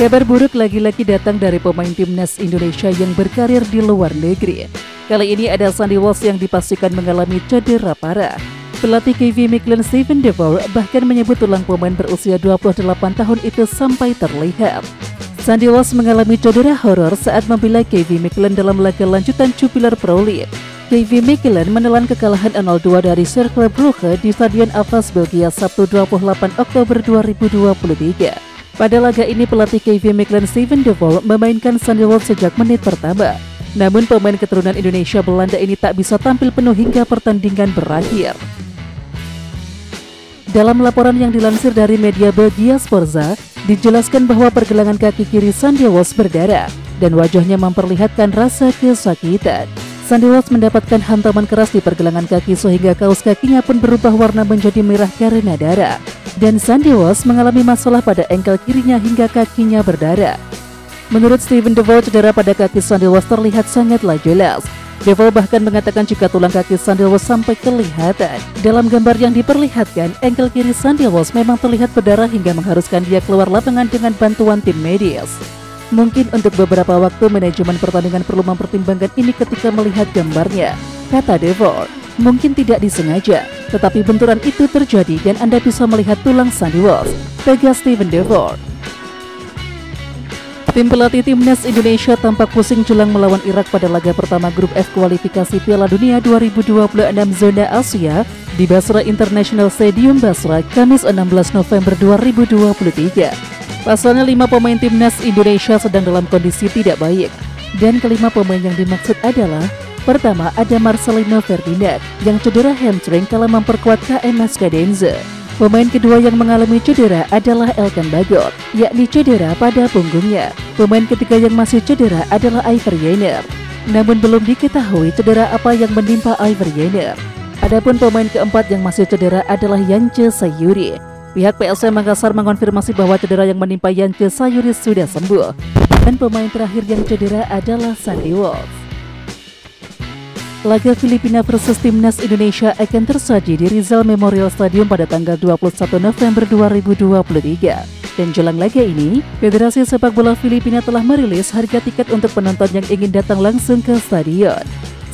Kabar buruk lagi-lagi datang dari pemain timnas Indonesia yang berkarir di luar negeri. Kali ini ada Sandy Walsh yang dipastikan mengalami cedera parah. Pelatih KV Mechelen Steven De Voer bahkan menyebut tulang pemain berusia 28 tahun itu sampai terlihat. Sandy Walsh mengalami cedera horor saat membela KV Mechelen dalam laga lanjutan Jupiler Pro League. KV Mechelen menelan kekalahan 0-2 dari Cercle Brugge di Stadion Avas Belgia Sabtu 28 Oktober 2023. Pada laga ini pelatih KV Mechelen Steven De Voer memainkan Sandy Walsh sejak menit pertama. Namun pemain keturunan Indonesia Belanda ini tak bisa tampil penuh hingga pertandingan berakhir. Dalam laporan yang dilansir dari media Belgia Sporza, dijelaskan bahwa pergelangan kaki kiri Sandy Walsh berdarah dan wajahnya memperlihatkan rasa kesakitan. Sandy Walsh mendapatkan hantaman keras di pergelangan kaki sehingga kaos kakinya pun berubah warna menjadi merah karena darah. Dan Sandy Walsh mengalami masalah pada engkel kirinya hingga kakinya berdarah. Menurut Steven De Voer, cedera pada kaki Sandy Walsh terlihat sangatlah jelas. De Voer bahkan mengatakan jika tulang kaki Sandy Walsh sampai kelihatan. Dalam gambar yang diperlihatkan, engkel kiri Sandy Walsh memang terlihat berdarah hingga mengharuskan dia keluar lapangan dengan bantuan tim medis. Mungkin untuk beberapa waktu manajemen pertandingan perlu mempertimbangkan ini ketika melihat gambarnya, kata De Voer. Mungkin tidak disengaja, tetapi benturan itu terjadi dan Anda bisa melihat tulang Sandy Walsh, tegas Steven De Voer. Tim pelatih timnas Indonesia tampak pusing jelang melawan Irak pada laga pertama grup F kualifikasi Piala Dunia 2026 zona Asia di Basra International Stadium Basra, Kamis 16 November 2023. Pasalnya 5 pemain timnas Indonesia sedang dalam kondisi tidak baik, dan kelima pemain yang dimaksud adalah: pertama, ada Marcelino Ferdinand yang cedera hamstring kala memperkuat KMS Kadenze. Pemain kedua yang mengalami cedera adalah Elkan Bagot, yakni cedera pada punggungnya. Pemain ketiga yang masih cedera adalah Iver Jenner. Namun belum diketahui cedera apa yang menimpa Iver Jenner. Adapun pemain keempat yang masih cedera adalah Yance Sayuri. Pihak PSM Makassar mengonfirmasi bahwa cedera yang menimpa Yance Sayuri sudah sembuh. Dan pemain terakhir yang cedera adalah Sandy Walsh. Laga Filipina versus Timnas Indonesia akan tersaji di Rizal Memorial Stadium pada tanggal 21 November 2023. Dan jelang laga ini, Federasi Sepak Bola Filipina telah merilis harga tiket untuk penonton yang ingin datang langsung ke stadion.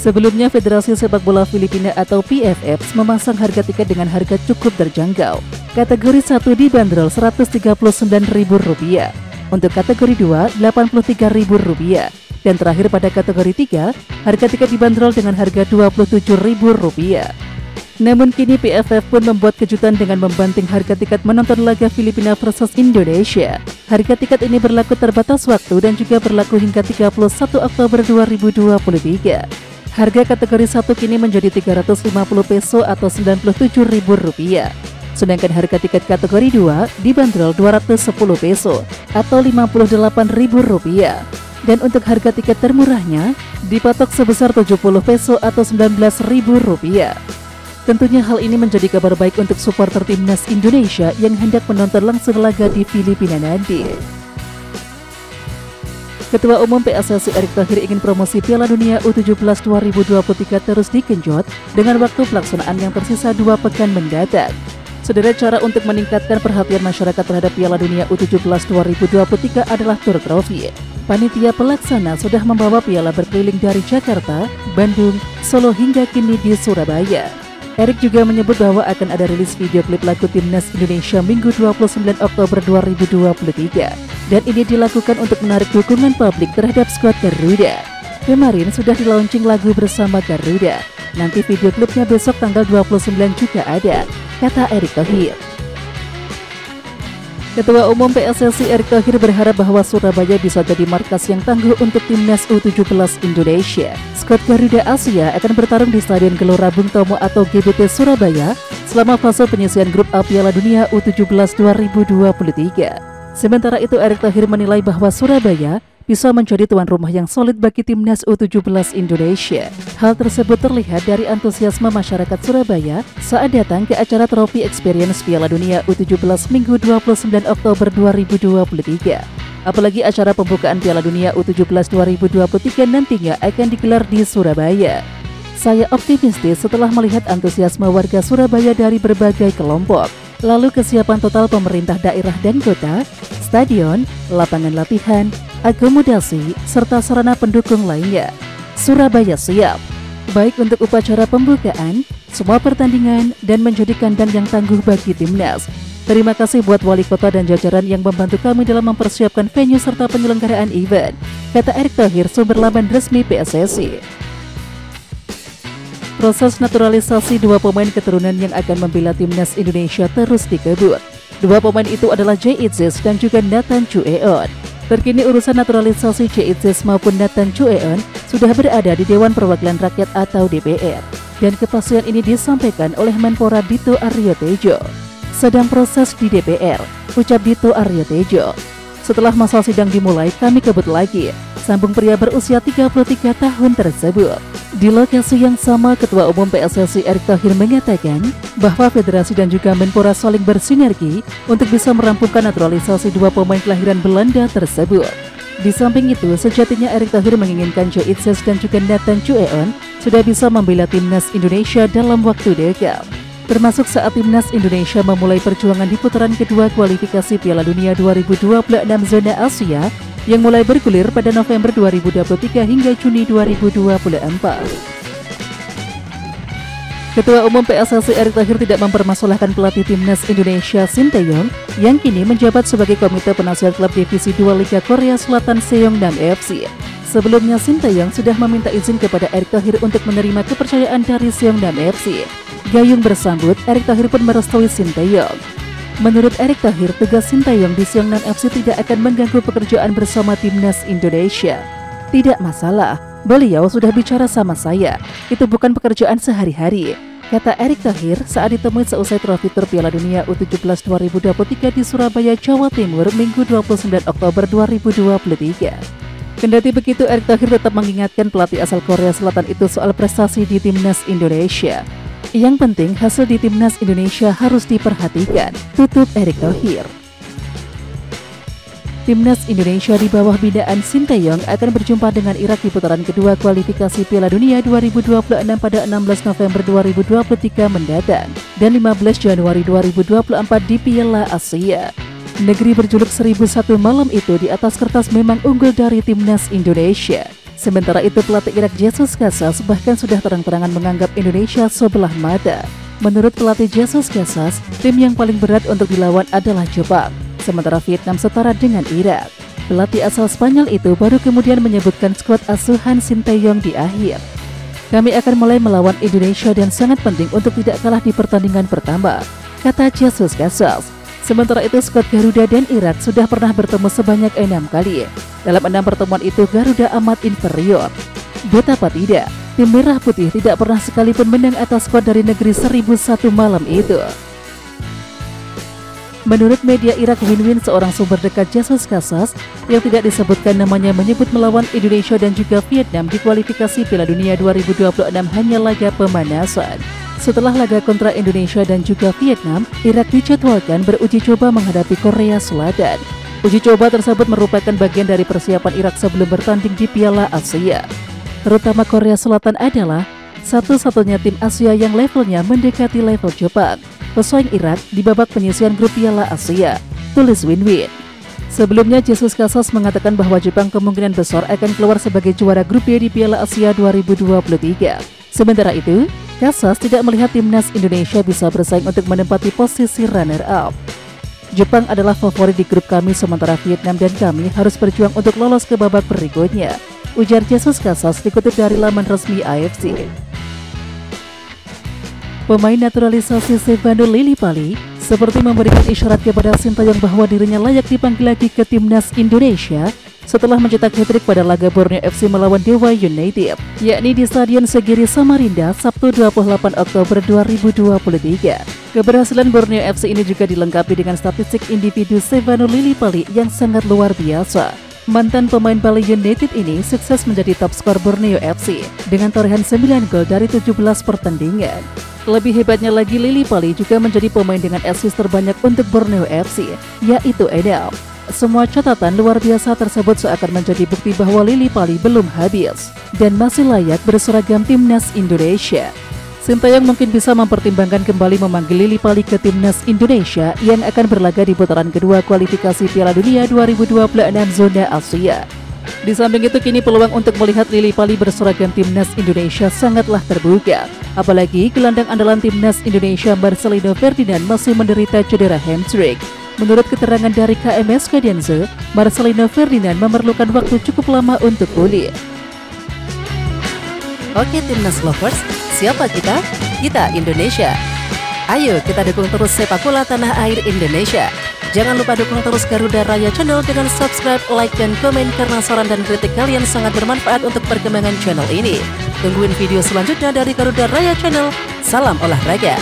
Sebelumnya, Federasi Sepak Bola Filipina atau PFF memasang harga tiket dengan harga cukup terjangkau. Kategori 1 dibanderol Rp139.000, untuk kategori 2 Rp83.000. Dan terakhir pada kategori 3, harga tiket dibanderol dengan harga Rp27.000. Namun kini PFF pun membuat kejutan dengan membanting harga tiket menonton laga Filipina versus Indonesia. Harga tiket ini berlaku terbatas waktu dan juga berlaku hingga 31 Oktober 2023. Harga kategori 1 kini menjadi Rp350 atau Rp97.000. Sedangkan harga tiket kategori 2 dibanderol Rp210 atau Rp58.000. Dan untuk harga tiket termurahnya dipatok sebesar Rp70 atau Rp19.000. Tentunya hal ini menjadi kabar baik untuk supporter timnas Indonesia yang hendak menonton langsung laga di Filipina nanti. Ketua Umum PSSI Erick Thohir ingin promosi Piala Dunia U17 2023 terus digenjot dengan waktu pelaksanaan yang tersisa 2 pekan mendatang. Saudara, cara untuk meningkatkan perhatian masyarakat terhadap Piala Dunia U17 2023 adalah Tour Trophy. Panitia pelaksana sudah membawa piala berkeliling dari Jakarta, Bandung, Solo hingga kini di Surabaya. Erick juga menyebut bahwa akan ada rilis video klip lagu Timnas Indonesia Minggu 29 Oktober 2023. Dan ini dilakukan untuk menarik dukungan publik terhadap skuad Garuda. Kemarin sudah di-launching lagu bersama Garuda. Nanti video klipnya besok tanggal 29 juga ada, kata Erick Thohir. Ketua Umum PSSI Erick Thohir berharap bahwa Surabaya bisa jadi markas yang tangguh untuk Timnas U17 Indonesia. Skuad Garuda Asia akan bertarung di Stadion Gelora Bung Tomo atau GBT Surabaya selama fase penyisihan grup A Piala Dunia U17 2023. Sementara itu, Erick Thohir menilai bahwa Surabaya bisa menjadi tuan rumah yang solid bagi Timnas U17 Indonesia. Hal tersebut terlihat dari antusiasme masyarakat Surabaya saat datang ke acara Trophy Experience Piala Dunia U17 Minggu 29 Oktober 2023. Apalagi acara pembukaan Piala Dunia U17 2023 nantinya akan digelar di Surabaya. Saya optimistis setelah melihat antusiasme warga Surabaya dari berbagai kelompok. Lalu kesiapan total pemerintah daerah dan kota, stadion, lapangan latihan, akomodasi, serta sarana pendukung lainnya. Surabaya siap, baik untuk upacara pembukaan, semua pertandingan, dan menjadi kandang yang tangguh bagi timnas. Terima kasih buat wali kota dan jajaran yang membantu kami dalam mempersiapkan venue serta penyelenggaraan event, kata Erick Thohir, sumber laman resmi PSSI. Proses naturalisasi dua pemain keturunan yang akan membela timnas Indonesia terus dikebut. Dua pemain itu adalah Jay Itzes dan juga Nathan Chueon. Terkini urusan naturalisasi Jay Itzes maupun Nathan Chueon sudah berada di Dewan Perwakilan Rakyat atau DPR. Dan kepastian ini disampaikan oleh Menpora Dito Aryo Tejo. Sedang proses di DPR, ucap Dito Aryo Tejo. Setelah masa sidang dimulai, kami kebut lagi, sambung pria berusia 33 tahun tersebut. Di lokasi yang sama, Ketua Umum PSSI Erick Thohir mengatakan bahwa federasi dan juga Menpora saling bersinergi untuk bisa merampungkan naturalisasi dua pemain kelahiran Belanda tersebut. Di samping itu, sejatinya Erick Thohir menginginkan Jay Itzes dan juga Nathan Chueon sudah bisa membela timnas Indonesia dalam waktu dekat. Termasuk saat timnas Indonesia memulai perjuangan di putaran kedua kualifikasi Piala Dunia 2026 zona Asia yang mulai bergulir pada November 2023 hingga Juni 2024. Ketua Umum PSSI Erick Thohir tidak mempermasalahkan pelatih timnas Indonesia Shin Tae-yong yang kini menjabat sebagai Komite Penasihat Klub Divisi 2 Liga Korea Selatan Seongnam FC. Sebelumnya Shin Tae-yong sudah meminta izin kepada Erick Thohir untuk menerima kepercayaan dari Seongnam FC. Gayung bersambut, Erick Thohir pun merestui Shin Tae-yong. Menurut Erick Thohir, tugas Shin Tae-yong di Seongnam FC tidak akan mengganggu pekerjaan bersama timnas Indonesia. Tidak masalah, beliau sudah bicara sama saya, itu bukan pekerjaan sehari-hari, kata Erick Thohir saat ditemui seusai trofi tur Piala Dunia U17 2023 di Surabaya, Jawa Timur, Minggu 29 Oktober 2023. Kendati begitu, Erick Thohir tetap mengingatkan pelatih asal Korea Selatan itu soal prestasi di timnas Indonesia. Yang penting hasil di timnas Indonesia harus diperhatikan, tutup Erick Thohir. Timnas Indonesia di bawah binaan Shin Tae-yong akan berjumpa dengan Irak di putaran kedua kualifikasi Piala Dunia 2026 pada 16 November 2023 mendatang dan 15 Januari 2024 di Piala Asia. Negeri berjuluk 1001 malam itu di atas kertas memang unggul dari timnas Indonesia. Sementara itu pelatih Irak Jesus Casas bahkan sudah terang-terangan menganggap Indonesia sebelah mata. Menurut pelatih Jesus Casas, tim yang paling berat untuk dilawan adalah Jepang, sementara Vietnam setara dengan Irak. Pelatih asal Spanyol itu baru kemudian menyebutkan skuad asuhan Shin Tae-yong di akhir. Kami akan mulai melawan Indonesia dan sangat penting untuk tidak kalah di pertandingan pertama, kata Jesus Casas. Sementara itu skuad Garuda dan Irak sudah pernah bertemu sebanyak 6 kali. Dalam 6 pertemuan itu Garuda amat inferior. Betapa tidak, tim merah putih tidak pernah sekalipun menang atas skuad dari negeri 1001 malam itu. Menurut media Irak Win-Win, seorang sumber dekat Jesus Casas yang tidak disebutkan namanya menyebut melawan Indonesia dan juga Vietnam di kualifikasi Piala Dunia 2026 hanya laga pemanasan. Setelah laga kontra Indonesia dan juga Vietnam, Irak dijadwalkan beruji coba menghadapi Korea Selatan. Uji coba tersebut merupakan bagian dari persiapan Irak sebelum bertanding di Piala Asia. Terutama Korea Selatan adalah satu-satunya tim Asia yang levelnya mendekati level Jepang, pesaing Irak di babak penyisian grup Piala Asia, tulis Win-Win. Sebelumnya Jesus Casas mengatakan bahwa Jepang kemungkinan besar akan keluar sebagai juara grup B di Piala Asia 2023. Sementara itu, Casas tidak melihat timnas Indonesia bisa bersaing untuk menempati posisi runner-up. Jepang adalah favorit di grup kami, sementara Vietnam dan kami harus berjuang untuk lolos ke babak berikutnya, ujar Jesus Casas dikutip dari laman resmi AFC. Pemain naturalisasi Sheffield Lillipali seperti memberikan isyarat kepada Shin Tae-yong bahwa dirinya layak dipanggil lagi ke timnas Indonesia setelah mencetak hat-trick pada laga Borneo FC melawan Dewa United, yakni di Stadion Segiri Samarinda, Sabtu 28 Oktober 2023. Keberhasilan Borneo FC ini juga dilengkapi dengan statistik individu Sheffield Lillipali yang sangat luar biasa. Mantan pemain Bali United ini sukses menjadi top skor Borneo FC dengan torehan 9 gol dari 17 pertandingan. Lebih hebatnya lagi, Lillipali juga menjadi pemain dengan assist terbanyak untuk Borneo FC, yaitu 6. Semua catatan luar biasa tersebut seakan menjadi bukti bahwa Lillipali belum habis dan masih layak berseragam timnas Indonesia. Sintayong mungkin bisa mempertimbangkan kembali memanggil Lily Pali ke timnas Indonesia yang akan berlaga di putaran kedua kualifikasi Piala Dunia 2026 zona Asia. Di samping itu, kini peluang untuk melihat Lily Pali berseragam timnas Indonesia sangatlah terbuka. Apalagi gelandang andalan timnas Indonesia Marcelino Ferdinand masih menderita cedera hamstring. Menurut keterangan dari KMS Guardianse, Marcelino Ferdinand memerlukan waktu cukup lama untuk pulih. Oke Timnas Lovers, siapa kita? Kita Indonesia. Ayo kita dukung terus sepak bola tanah air Indonesia. Jangan lupa dukung terus Garuda Raya Channel dengan subscribe, like, dan komen karena saran dan kritik kalian sangat bermanfaat untuk perkembangan channel ini. Tungguin video selanjutnya dari Garuda Raya Channel. Salam olahraga.